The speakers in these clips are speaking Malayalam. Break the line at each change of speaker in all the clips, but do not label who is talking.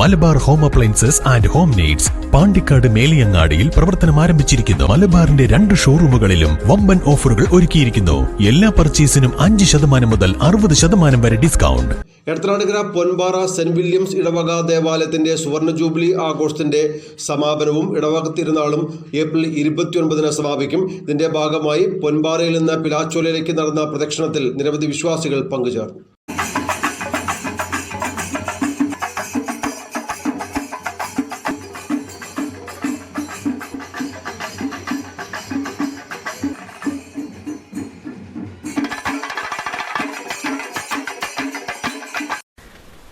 Malabar home appliances and home needs Pandikkad മേലിയങ്ങാടിയിൽ പ്രവർത്തനം ആരംഭിച്ചിരിക്കുന്നു. മലബാറിന്റെ 2 ഷോറൂമുകളിലും വമ്പൻ ഓഫറുകൾ ഒരുക്കിയിരിക്കുന്നു. എല്ലാ പർച്ചേസിനും 5% മുതൽ 60% വരെ discount.
Edathanattukara Ponpara saint Williams ഇടവക ദേവാലയത്തിന്റെ സുവർണ ജൂബിലി ആഘോഷത്തിന്റെ സമാപനവും ഇടവക തിരുനാളും ഏപ്രിൽ 29 സമാപിക്കും. ഇതിന്റെ ഭാഗമായി പൊൻപാറയിൽ നിന്ന് പിലാച്ചോലയിലേക്ക് നടന്ന പ്രദക്ഷിണത്തിൽ നിരവധി വിശ്വാസികൾ പങ്കുചേർന്നു.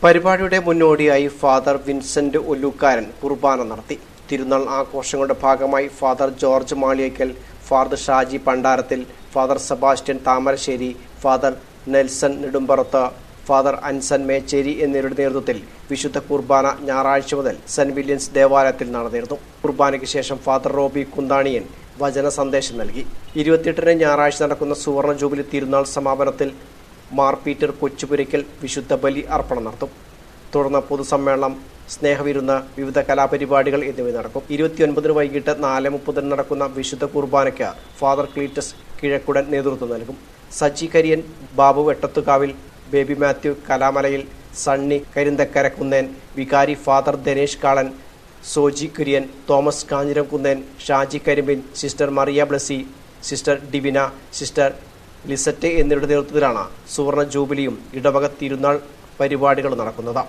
പരിപാടിയുടെ മുന്നോടിയായി ഫാദർ വിൻസെന്റ് ഒല്ലൂക്കാരൻ കുർബാന നടത്തി. തിരുനാൾ ആഘോഷങ്ങളുടെ ഭാഗമായി father George Maliyekkal, father Shaji Pandarathil, father Sebastian Thamarassery, father Nelson Nedumparath, father Anson Mecheri എന്നിവരുടെ നേതൃത്വത്തിൽ വിശുദ്ധ കുർബാന ഞായറാഴ്ച മുതൽ സെന്റ് വില്യംസ് ദേവാലയത്തിൽ നടന്നിരുന്നു. കുർബാനയ്ക്ക് ശേഷം ഫാദർ റോബി കുന്താണിയൻ വചന സന്ദേശം നൽകി. 28 ഞായറാഴ്ച നടക്കുന്ന സുവർണ ജൂബിലി തിരുനാൾ സമാപനത്തിൽ മാർ പീറ്റർ കൊച്ചുപുരയ്ക്കൽ വിശുദ്ധ ബലി അർപ്പണം നടത്തും. തുടർന്ന് പൊതുസമ്മേളനം, സ്നേഹവിരുന്ന്, വിവിധ കലാപരിപാടികൾ എന്നിവ നടക്കും. 29 വൈകിട്ട് 4:30 നടക്കുന്ന വിശുദ്ധ കുർബാനയ്ക്ക് ഫാദർ ക്ലീറ്റസ് കിഴക്കുടൻ നേതൃത്വം നൽകും. Saji Kariyan, Babu Vettathukavil, Baby Mathew Kalamalayil, Sunny Karinthakkarakkunnel, വികാരി father Dinesh Kalan, Soji Kurian, Thomas Kanjiramkunnel, Shaji Karimbin, sister Maria Blessy, sister Divina, sister Lisette എന്നിവരുടെ നേതൃത്വത്തിലാണ് സുവർണ ജൂബിലിയും ഇടവക തിരുനാൾ പരിപാടികൾ നടക്കുന്നത്.